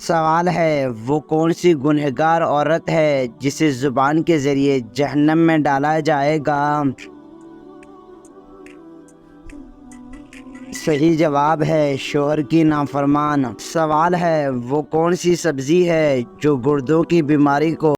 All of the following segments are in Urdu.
سوال ہے وہ کون سی گنہگار عورت ہے جسے زبان کے ذریعے جہنم میں ڈالا جائے گا؟ صحیح جواب ہے شوہر کی نافرمان۔ سوال ہے وہ کون سی سبزی ہے جو گردوں کی بیماری کو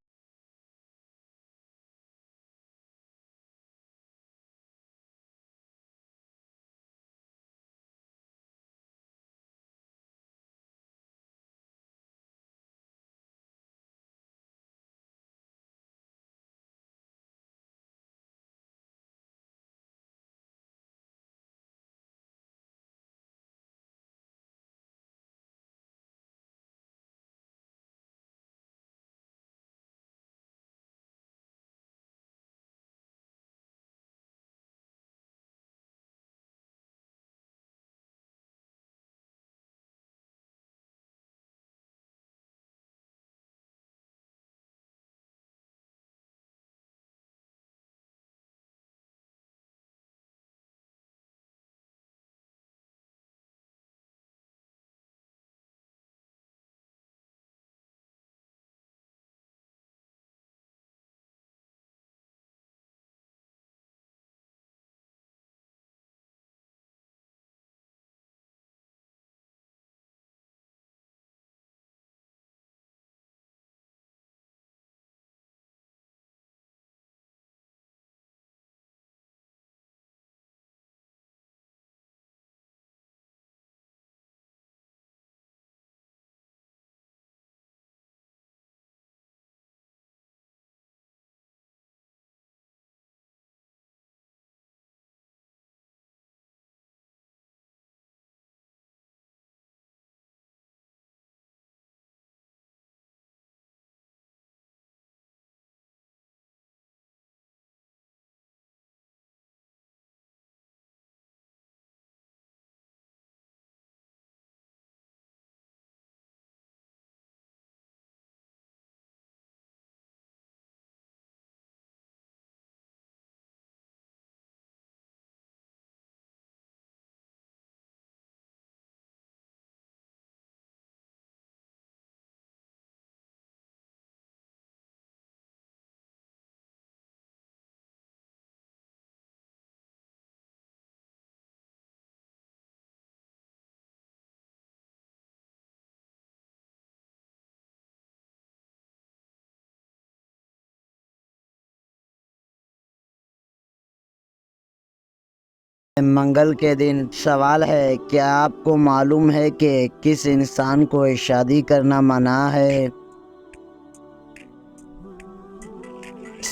منگل کے دن۔ سوال ہے کیا آپ کو معلوم ہے کہ کس انسان کو شادی کرنا منع ہے؟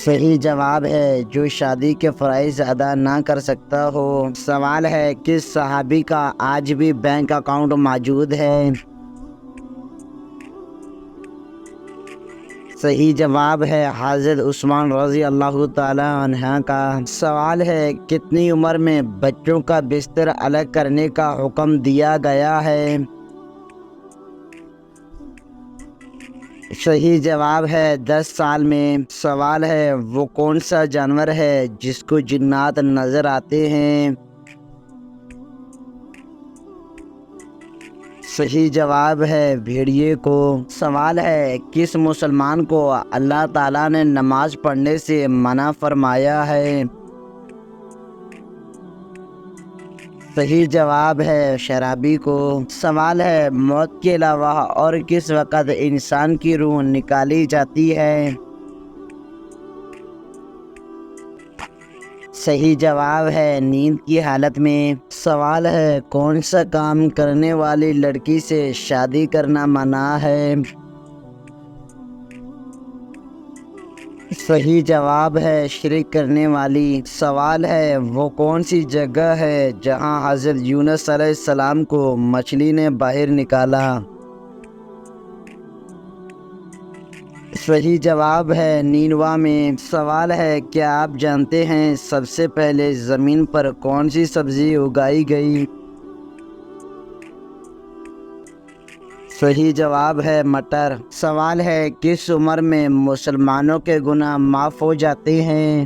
صحیح جواب ہے جو شادی کے فرائض ادا نہ کر سکتا ہو۔ سوال ہے کس صحابی کا آج بھی بینک اکاؤنٹ موجود ہے؟ صحیح جواب ہے حضرت عثمان رضی اللہ تعالی عنہ کا۔ سوال ہے کتنی عمر میں بچوں کا بستر الگ کرنے کا حکم دیا گیا ہے؟ صحیح جواب ہے 10 سال میں۔ سوال ہے وہ کون سا جانور ہے جس کو جنات نظر آتے ہیں؟ صحیح جواب ہے بھیڑیے کو۔ سوال ہے کس مسلمان کو اللہ تعالیٰ نے نماز پڑھنے سے منع فرمایا ہے؟ صحیح جواب ہے شرابی کو۔ سوال ہے موت کے علاوہ اور کس وقت انسان کی روح نکالی جاتی ہے؟ صحیح جواب ہے نیند کی حالت میں۔ سوال ہے کون سا کام کرنے والی لڑکی سے شادی کرنا منع ہے؟ صحیح جواب ہے شرک کرنے والی۔ سوال ہے وہ کون سی جگہ ہے جہاں حضرت یونس علیہ السلام کو مچھلی نے باہر نکالا؟ صحیح جواب ہے نینوا میں۔ سوال ہے کیا آپ جانتے ہیں سب سے پہلے زمین پر کون سی سبزی اگائی گئی؟ صحیح جواب ہے مٹر۔ سوال ہے کس عمر میں مسلمانوں کے گناہ معاف ہو جاتے ہیں؟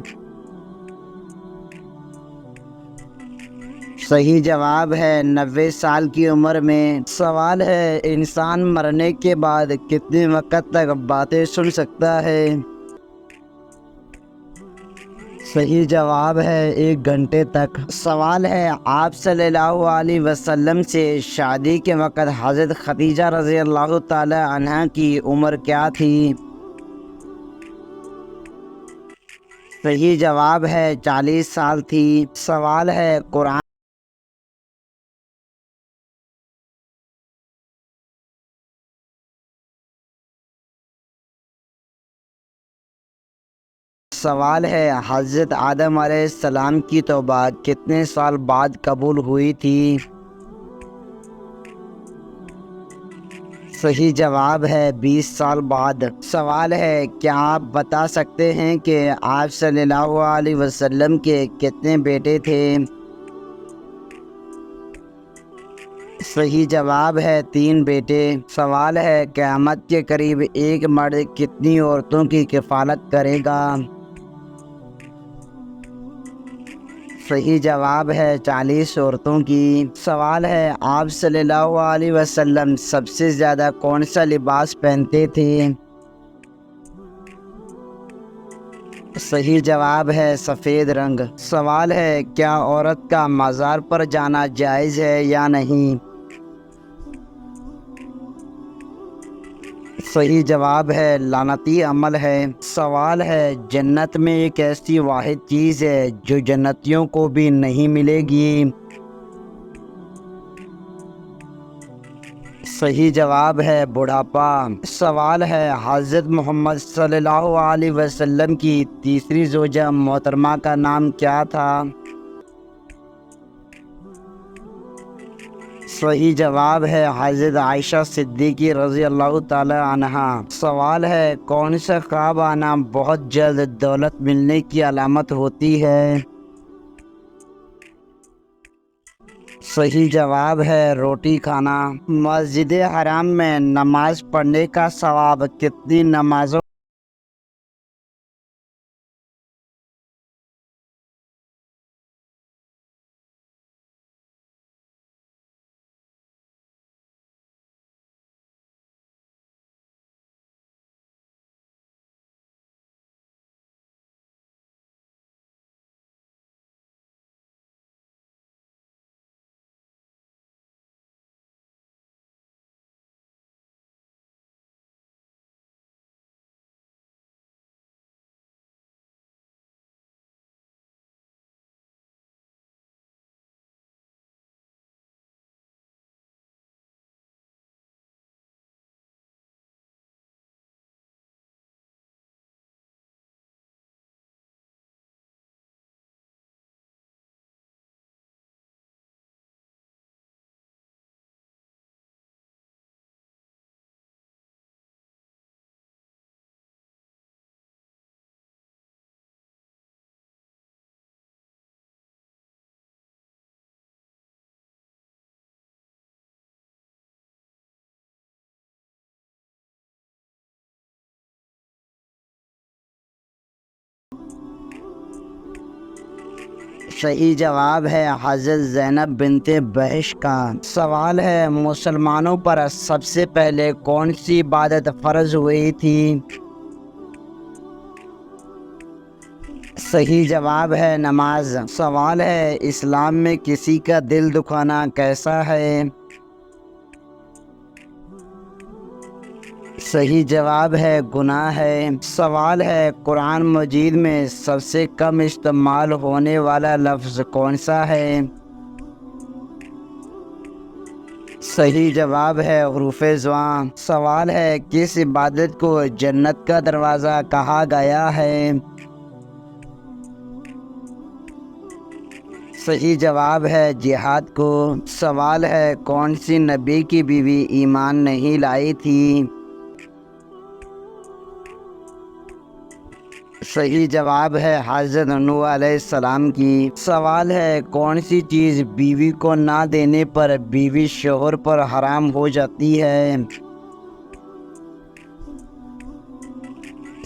صحیح جواب ہے 90 سال کی عمر میں۔ سوال ہے انسان مرنے کے بعد کتنے وقت تک باتیں سن سکتا ہے؟ صحیح جواب ہے 1 گھنٹے تک۔ سوال ہے آپ صلی اللہ علیہ وسلم سے شادی کے وقت حضرت خدیجہ رضی اللہ تعالی عنہا کی عمر کیا تھی؟ صحیح جواب ہے 40 سال تھی۔ سوال ہے قرآن سوال ہے حضرت آدم علیہ السلام کی توبہ کتنے سال بعد قبول ہوئی تھی؟ صحیح جواب ہے 20 سال بعد۔ سوال ہے کیا آپ بتا سکتے ہیں کہ آپ صلی اللہ علیہ وسلم کے کتنے بیٹے تھے؟ صحیح جواب ہے 3 بیٹے۔ سوال ہے قیامت کے قریب ایک مرد کتنی عورتوں کی کفالت کرے گا؟ صحیح جواب ہے 40 عورتوں کی۔ سوال ہے آپ صلی اللہ علیہ وسلم سب سے زیادہ کون سا لباس پہنتے تھے؟ صحیح جواب ہے سفید رنگ۔ سوال ہے کیا عورت کا مزار پر جانا جائز ہے یا نہیں؟ صحیح جواب ہے لعنتی عمل ہے۔ سوال ہے جنت میں ایک ایسی واحد چیز ہے جو جنتیوں کو بھی نہیں ملے گی۔ صحیح جواب ہے بڑھاپا۔ سوال ہے حضرت محمد صلی اللہ علیہ وسلم کی تیسری زوجہ محترمہ کا نام کیا تھا؟ صحیح جواب ہے حضرت عائشہ صدیقہ رضی اللہ تعالی عنہا۔ سوال ہے کون سا خواب آنا بہت جلد دولت ملنے کی علامت ہوتی ہے؟ صحیح جواب ہے روٹی کھانا۔ مسجد حرام میں نماز پڑھنے کا ثواب کتنی نمازوں صحیح جواب ہے حضرت زینب بنت جحش کا۔ سوال ہے مسلمانوں پر سب سے پہلے کون سی عبادت فرض ہوئی تھی؟ صحیح جواب ہے نماز۔ سوال ہے اسلام میں کسی کا دل دکھانا کیسا ہے؟ صحیح جواب ہے گناہ ہے۔ سوال ہے قرآن مجید میں سب سے کم استعمال ہونے والا لفظ کون سا ہے؟ صحیح جواب ہے حروف زواں۔ سوال ہے کس عبادت کو جنت کا دروازہ کہا گیا ہے؟ صحیح جواب ہے جہاد کو۔ سوال ہے کون سی نبی کی بیوی ایمان نہیں لائی تھی؟ صحیح جواب ہے حضرت نوح علیہ السلام کی۔ سوال ہے کون سی چیز بیوی کو نہ دینے پر بیوی شوہر پر حرام ہو جاتی ہے؟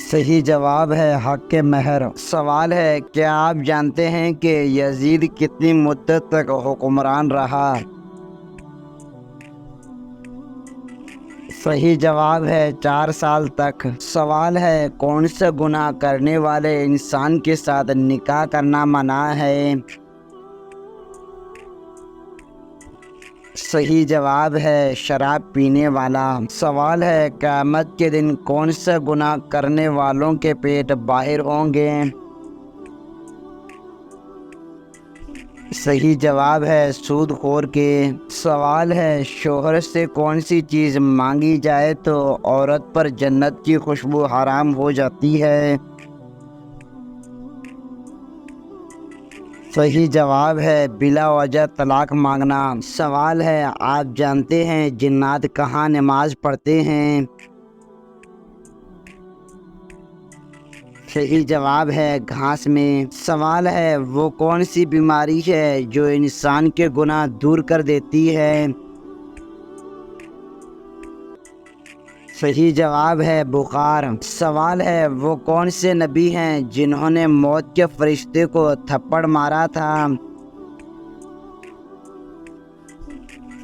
صحیح جواب ہے حق مہر۔ سوال ہے کیا آپ جانتے ہیں کہ یزید کتنی مدت تک حکمران رہا؟ صحیح جواب ہے 4 سال تک۔ سوال ہے کون سے گناہ کرنے والے انسان کے ساتھ نکاح کرنا منع ہے؟ صحیح جواب ہے شراب پینے والا۔ سوال ہے قیامت کے دن کون سے گناہ کرنے والوں کے پیٹ باہر ہوں گے؟ صحیح جواب ہے سود خور کے۔ سوال ہے شوہر سے کون سی چیز مانگی جائے تو عورت پر جنت کی خوشبو حرام ہو جاتی ہے؟ صحیح جواب ہے بلا وجہ طلاق مانگنا۔ سوال ہے آپ جانتے ہیں جنات کہاں نماز پڑھتے ہیں؟ صحیح جواب ہے گھاس میں۔ سوال ہے وہ کون سی بیماری ہے جو انسان کے گناہ دور کر دیتی ہے؟ صحیح جواب ہے بخار۔ سوال ہے وہ کون سے نبی ہیں جنہوں نے موت کے فرشتے کو تھپڑ مارا تھا؟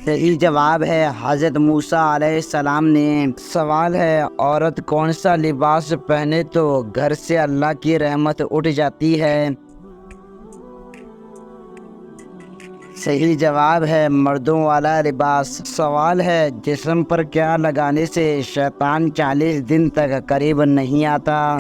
صحیح جواب ہے حضرت موسیٰ علیہ السلام نے۔ سوال ہے عورت کون سا لباس پہنے تو گھر سے اللہ کی رحمت اٹھ جاتی ہے؟ صحیح جواب ہے مردوں والا لباس۔ سوال ہے جسم پر کیا لگانے سے شیطان 40 دن تک قریب نہیں آتا؟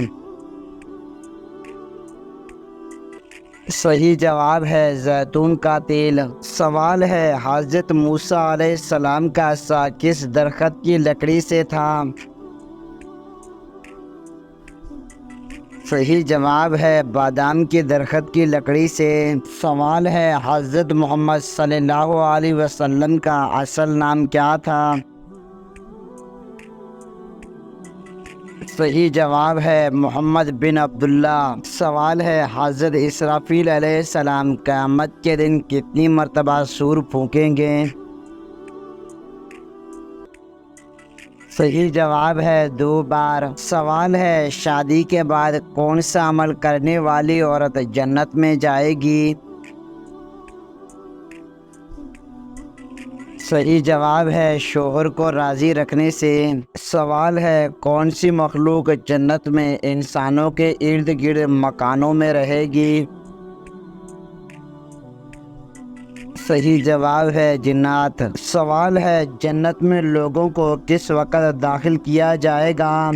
صحیح جواب ہے زیتون کا تیل۔ سوال ہے حضرت موسیٰ علیہ السلام کا عصا کس درخت کی لکڑی سے تھا؟ صحیح جواب ہے بادام کے درخت کی لکڑی سے۔ سوال ہے حضرت محمد صلی اللہ علیہ وسلم کا اصل نام کیا تھا؟ صحیح جواب ہے محمد بن عبداللہ۔ سوال ہے حضرت اسرافیل علیہ السلام قیامت کے دن کتنی مرتبہ سور پھونکیں گے؟ صحیح جواب ہے 2 بار۔ سوال ہے شادی کے بعد کون سا عمل کرنے والی عورت جنت میں جائے گی؟ صحیح جواب ہے شوہر کو راضی رکھنے سے۔ سوال ہے کون سی مخلوق جنت میں انسانوں کے ارد گرد مکانوں میں رہے گی؟ صحیح جواب ہے جنات۔ سوال ہے جنت میں لوگوں کو کس وقت داخل کیا جائے گا؟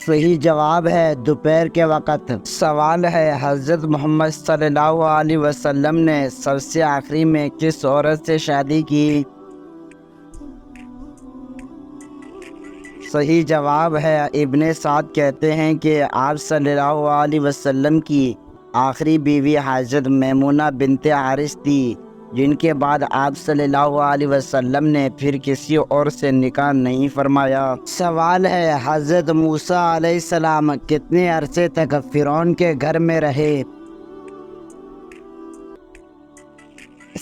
صحیح جواب ہے دوپہر کے وقت۔ سوال ہے حضرت محمد صلی اللہ علیہ وسلم نے سب سے آخری میں کس عورت سے شادی کی؟ صحیح جواب ہے ابن سعد کہتے ہیں کہ آپ صلی اللہ علیہ وسلم کی آخری بیوی حضرت میمونہ بنت حارث تھی، جن کے بعد آپ صلی اللہ علیہ وسلم نے پھر کسی اور سے نکاح نہیں فرمایا۔ سوال ہے حضرت موسیٰ علیہ السلام کتنے عرصے تک فرعون کے گھر میں رہے؟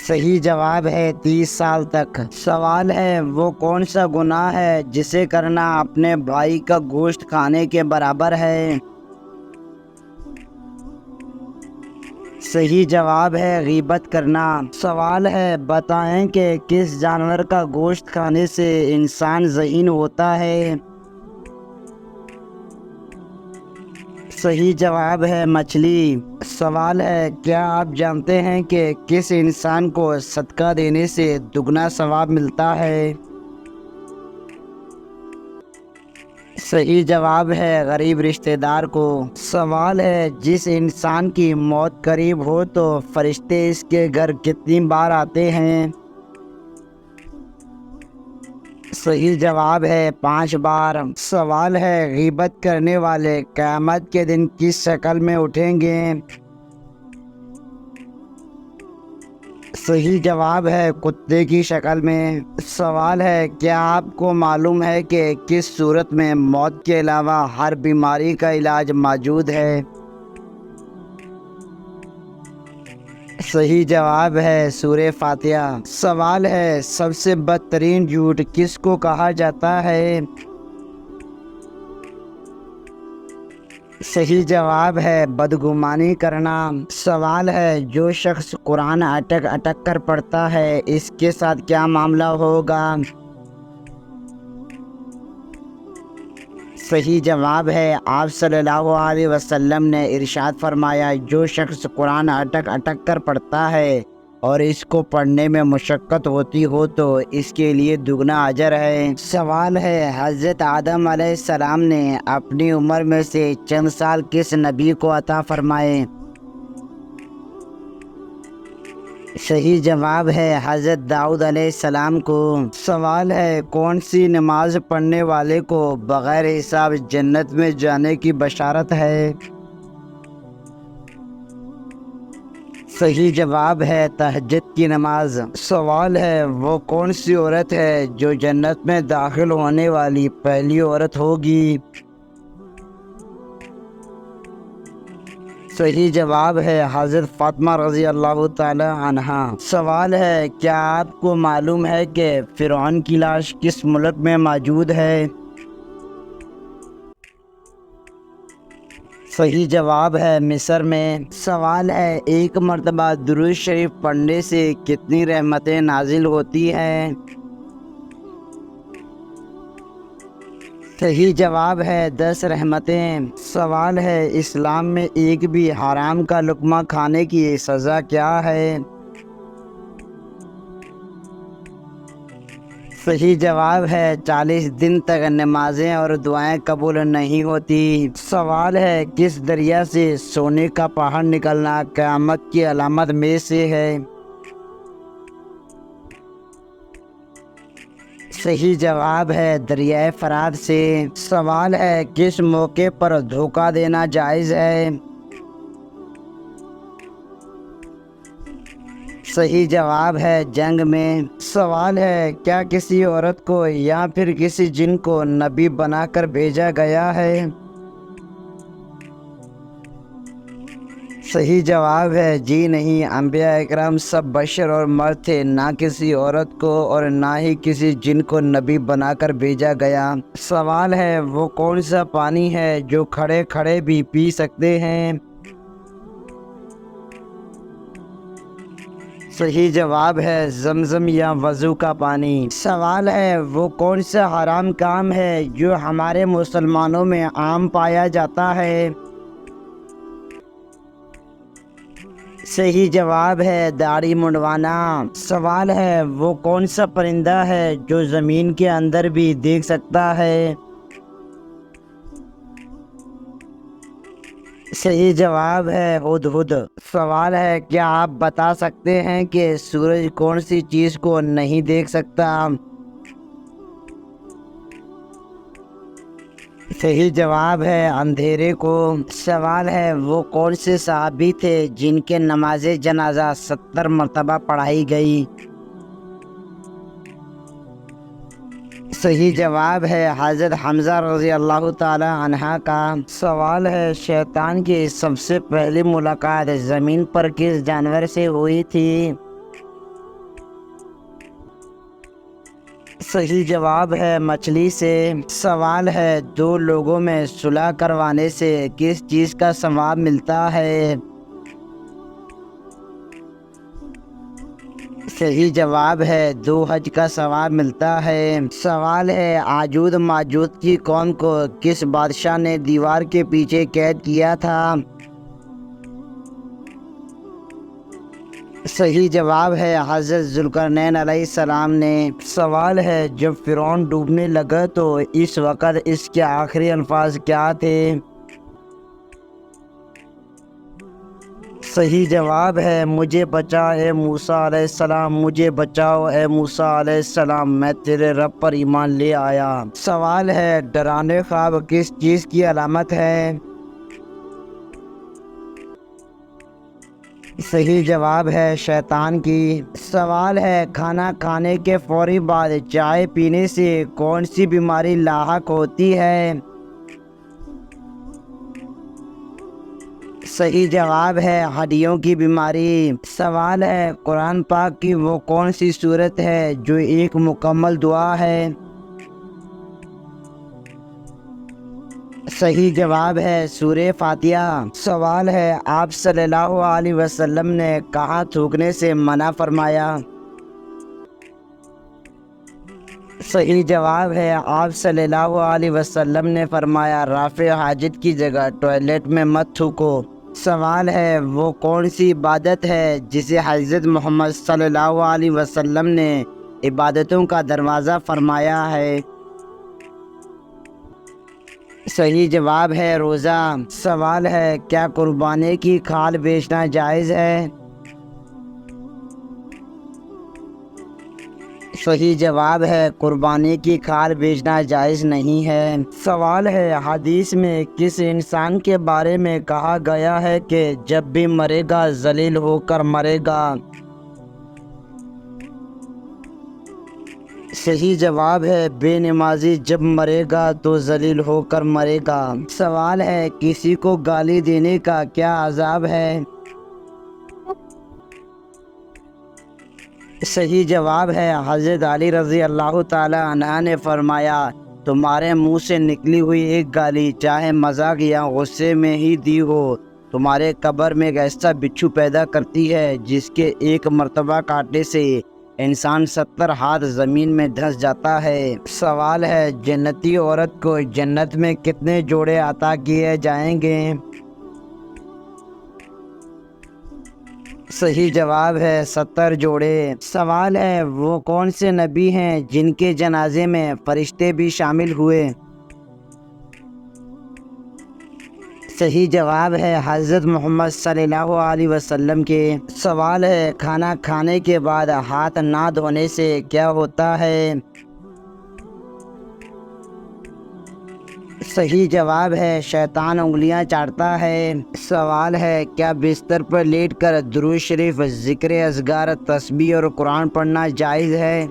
صحیح جواب ہے 30 سال تک۔ سوال ہے وہ کون سا گناہ ہے جسے کرنا اپنے بھائی کا گوشت کھانے کے برابر ہے؟ صحیح جواب ہے غیبت کرنا۔ سوال ہے بتائیں کہ کس جانور کا گوشت کھانے سے انسان ذہین ہوتا ہے؟ صحیح جواب ہے مچھلی۔ سوال ہے کیا آپ جانتے ہیں کہ کس انسان کو صدقہ دینے سے دگنا ثواب ملتا ہے؟ صحیح جواب ہے غریب رشتہ دار کو۔ سوال ہے جس انسان کی موت قریب ہو تو فرشتے اس کے گھر کتنی بار آتے ہیں؟ صحیح جواب ہے 5 بار۔ سوال ہے غیبت کرنے والے قیامت کے دن کس شکل میں اٹھیں گے؟ صحیح جواب ہے کتے کی شکل میں۔ سوال ہے کیا آپ کو معلوم ہے کہ کس صورت میں موت کے علاوہ ہر بیماری کا علاج موجود ہے؟ صحیح جواب ہے سورہ فاتحہ۔ سوال ہے سب سے بدترین جھوٹ کس کو کہا جاتا ہے؟ صحیح جواب ہے بدگمانی کرنا۔ سوال ہے جو شخص قرآن اٹک اٹک کر پڑھتا ہے اس کے ساتھ کیا معاملہ ہوگا؟ صحیح جواب ہے آپ صلی اللہ علیہ وسلم نے ارشاد فرمایا جو شخص قرآن اٹک اٹک کر پڑھتا ہے اور اس کو پڑھنے میں مشقت ہوتی ہو تو اس کے لیے دگنا اجر ہے۔ سوال ہے حضرت آدم علیہ السلام نے اپنی عمر میں سے چند سال کس نبی کو عطا فرمائے؟ صحیح جواب ہے حضرت داؤد علیہ السلام کو۔ سوال ہے کون سی نماز پڑھنے والے کو بغیر حساب جنت میں جانے کی بشارت ہے؟ صحیح جواب ہے تہجد کی نماز۔ سوال ہے وہ کون سی عورت ہے جو جنت میں داخل ہونے والی پہلی عورت ہوگی؟ صحیح جواب ہے حضرت فاطمہ رضی اللہ تعالی عنہا۔ سوال ہے کیا آپ کو معلوم ہے کہ فرعون کی لاش کس ملک میں موجود ہے؟ صحیح جواب ہے مصر میں۔ سوال ہے ایک مرتبہ درود شریف پڑھنے سے کتنی رحمتیں نازل ہوتی ہیں؟ صحیح جواب ہے 10 رحمتیں۔ سوال ہے اسلام میں ایک بھی حرام کا لقمہ کھانے کی سزا کیا ہے؟ صحیح جواب ہے 40 دن تک نمازیں اور دعائیں قبول نہیں ہوتی۔ سوال ہے کس دریا سے سونے کا پہاڑ نکلنا قیامت کی علامت میں سے ہے؟ صحیح جواب ہے دریائے فرات سے۔ سوال ہے کس موقع پر دھوکہ دینا جائز ہے؟ صحیح جواب ہے جنگ میں۔ سوال ہے کیا کسی عورت کو یا پھر کسی جن کو نبی بنا کر بھیجا گیا ہے؟ صحیح جواب ہے جی نہیں، انبیاء اکرام سب بشر اور مرد تھے، نہ کسی عورت کو اور نہ ہی کسی جن کو نبی بنا کر بھیجا گیا۔ سوال ہے وہ کون سا پانی ہے جو کھڑے کھڑے بھی پی سکتے ہیں؟ صحیح جواب ہے زمزم یا وضو کا پانی۔ سوال ہے وہ کون سا حرام کام ہے جو ہمارے مسلمانوں میں عام پایا جاتا ہے؟ صحیح جواب ہے داڑھی منڈوانا۔ سوال ہے وہ کون سا پرندہ ہے جو زمین کے اندر بھی دیکھ سکتا ہے؟ صحیح جواب ہے ہدہد۔ سوال ہے کیا آپ بتا سکتے ہیں کہ سورج کون سی چیز کو نہیں دیکھ سکتا؟ صحیح جواب ہے اندھیرے کو۔ سوال ہے وہ کون سے صحابی تھے جن کے نماز جنازہ 70 مرتبہ پڑھائی گئی؟ صحیح جواب ہے حضرت حمزہ رضی اللہ تعالی عنہ کا۔ سوال ہے شیطان کی سب سے پہلی ملاقات زمین پر کس جانور سے ہوئی تھی؟ صحیح جواب ہے مچھلی سے۔ سوال ہے دو لوگوں میں صلح کروانے سے کس چیز کا ثواب ملتا ہے؟ صحیح جواب ہے 2 حج کا ثواب ملتا ہے۔ سوال ہے آجود ماجود کی قوم کو کس بادشاہ نے دیوار کے پیچھے قید کیا تھا؟ صحیح جواب ہے حضرت ذوالقرنین علیہ السلام نے۔ سوال ہے جب فرعون ڈوبنے لگا تو اس وقت اس کے آخری الفاظ کیا تھے؟ صحیح جواب ہے مجھے بچا اے موسیٰ علیہ السلام، مجھے بچاؤ اے موسیٰ علیہ السلام، میں تیرے رب پر ایمان لے آیا۔ سوال ہے ڈرانے خواب کس چیز کی علامت ہے؟ صحیح جواب ہے شیطان کی۔ سوال ہے کھانا کھانے کے فوری بعد چائے پینے سے کون سی بیماری لاحق ہوتی ہے؟ صحیح جواب ہے ہڈیوں کی بیماری۔ سوال ہے قرآن پاک کی وہ کون سی سورت ہے جو ایک مکمل دعا ہے؟ صحیح جواب ہے سورہ فاتحہ۔ سوال ہے آپ صلی اللہ علیہ وسلم نے کہاں تھوکنے سے منع فرمایا؟ صحیح جواب ہے آپ صلی اللہ علیہ وسلم نے فرمایا رافع حاجت کی جگہ ٹوائلٹ میں مت تھوکو۔ سوال ہے وہ کون سی عبادت ہے جسے حضرت محمد صلی اللہ علیہ وسلم نے عبادتوں کا دروازہ فرمایا ہے؟ صحیح جواب ہے روزہ۔ سوال ہے کیا قربانی کی کھال بیچنا جائز ہے؟ صحیح جواب ہے قربانی کی کھال بیچنا جائز نہیں ہے۔ سوال ہے حدیث میں کس انسان کے بارے میں کہا گیا ہے کہ جب بھی مرے گا ذلیل ہو کر مرے گا؟ صحیح جواب ہے بے نمازی جب مرے گا تو ذلیل ہو کر مرے گا۔ سوال ہے کسی کو گالی دینے کا کیا عذاب ہے؟ صحیح جواب ہے حضرت علی رضی اللہ تعالی عنہ نے فرمایا تمہارے منہ سے نکلی ہوئی ایک گالی چاہے مذاق یا غصے میں ہی دی ہو تمہارے قبر میں ایک ایسا بچھو پیدا کرتی ہے جس کے ایک مرتبہ کاٹنے سے انسان 70 ہاتھ زمین میں دھنس جاتا ہے۔ سوال ہے جنتی عورت کو جنت میں کتنے جوڑے عطا کیے جائیں گے؟ صحیح جواب ہے 70 جوڑے۔ سوال ہے وہ کون سے نبی ہیں جن کے جنازے میں فرشتے بھی شامل ہوئے؟ صحیح جواب ہے حضرت محمد صلی اللہ علیہ وسلم کے۔ سوال ہے کھانا کھانے کے بعد ہاتھ نہ دھونے سے کیا ہوتا ہے؟ صحیح جواب ہے شیطان انگلیاں چاٹتا ہے۔ سوال ہے کیا بستر پر لیٹ کر درود شریف ذکر اذکار تسبیح اور قرآن پڑھنا جائز ہے؟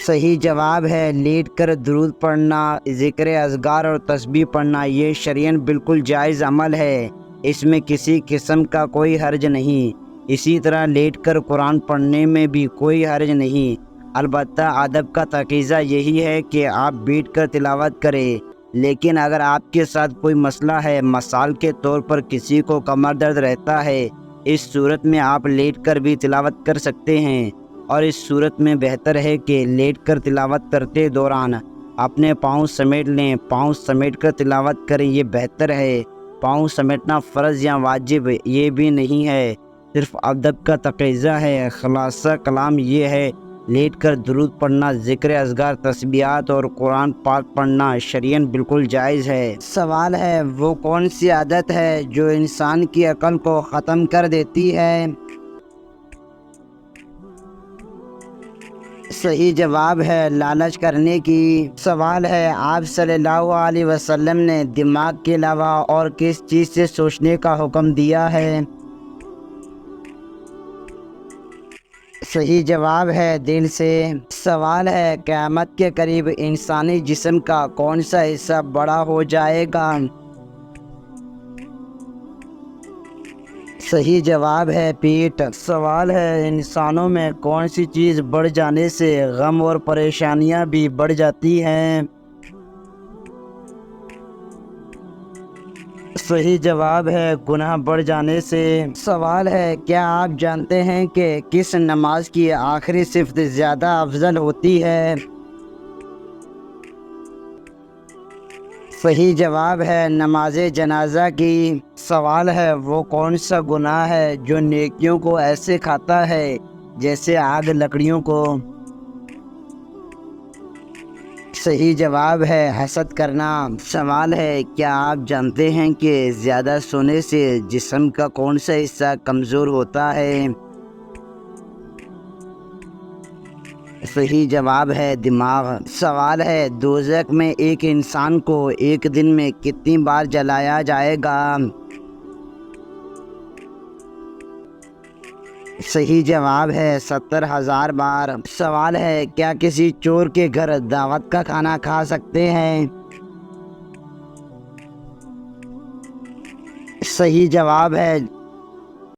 صحیح جواب ہے لیٹ کر درود پڑھنا ذکر اذکار اور تسبیح پڑھنا یہ شرعاً بالکل جائز عمل ہے، اس میں کسی قسم کا کوئی حرج نہیں۔ اسی طرح لیٹ کر قرآن پڑھنے میں بھی کوئی حرج نہیں، البتہ ادب کا تقاضا یہی ہے کہ آپ بیٹھ کر تلاوت کریں، لیکن اگر آپ کے ساتھ کوئی مسئلہ ہے مثال کے طور پر کسی کو کمر درد رہتا ہے اس صورت میں آپ لیٹ کر بھی تلاوت کر سکتے ہیں، اور اس صورت میں بہتر ہے کہ لیٹ کر تلاوت کرتے دوران اپنے پاؤں سمیٹ لیں، پاؤں سمیٹ کر تلاوت کریں، یہ بہتر ہے۔ پاؤں سمیٹنا فرض یا واجب یہ بھی نہیں ہے، صرف ادب کا تقاضا ہے۔ خلاصہ کلام یہ ہے لیٹ کر درود پڑھنا ذکر اذکار تسبیحات اور قرآن پاک پڑھنا شرعاً بالکل جائز ہے۔ سوال ہے وہ کون سی عادت ہے جو انسان کی عقل کو ختم کر دیتی ہے؟ صحیح جواب ہے لالچ کرنے کی۔ سوال ہے آپ صلی اللہ علیہ وسلم نے دماغ کے علاوہ اور کس چیز سے سوچنے کا حکم دیا ہے؟ صحیح جواب ہے دل سے۔ سوال ہے قیامت کے قریب انسانی جسم کا کون سا حصہ بڑا ہو جائے گا؟ صحیح جواب ہے پیٹھ۔ سوال ہے انسانوں میں کون سی چیز بڑھ جانے سے غم اور پریشانیاں بھی بڑھ جاتی ہیں؟ صحیح جواب ہے گناہ بڑھ جانے سے۔ سوال ہے کیا آپ جانتے ہیں کہ کس نماز کی آخری صفت زیادہ افضل ہوتی ہے؟ صحیح جواب ہے نماز جنازہ کی۔ سوال ہے وہ کون سا گناہ ہے جو نیکیوں کو ایسے کھاتا ہے جیسے آگ لکڑیوں کو؟ صحیح جواب ہے حسد کرنا۔ سوال ہے کیا آپ جانتے ہیں کہ زیادہ سونے سے جسم کا کون سا حصہ کمزور ہوتا ہے؟ صحیح جواب ہے دماغ۔ سوال ہے دوزخ میں ایک انسان کو ایک دن میں کتنی بار جلایا جائے گا؟ صحیح جواب ہے 70,000 بار۔ سوال ہے کیا کسی چور کے گھر دعوت کا کھانا کھا سکتے ہیں؟ صحیح جواب ہے